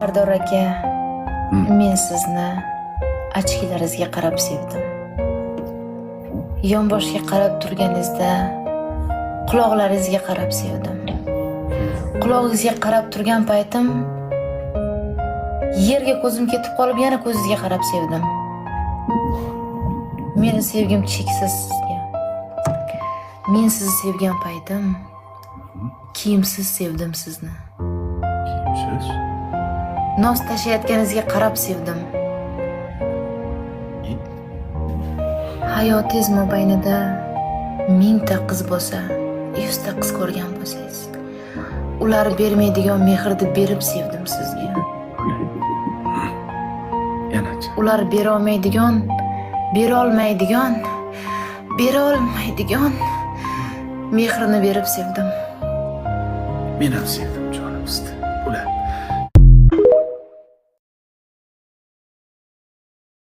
Sardor aka, men sizni ochkilaringizga qarab sevdim. Yonboshga qarab turganingizda quloqlaringizga qarab sevdim. Qulog'ingizga qarab turgan paytim yerga ko'zim ketib qolib, yana ko'zingizga qarab sevdim. Meni sevgim cheksiz sizga. Men sizni sevgan paytim kiyimsiz sevdim sizni. Kiyimsiz? Nos tashlayotganingizga qarab sevdim. Hayotingiz mobaynida 1000 ta qiz bo'lsa, 100 ta qiz ko'rgan bo'lsangiz, ular bermaydigan mehrni berib sevdim sizga. Yanachi. Ular bera olmaydigan mehrini berib sevdim. Men ham sevdim.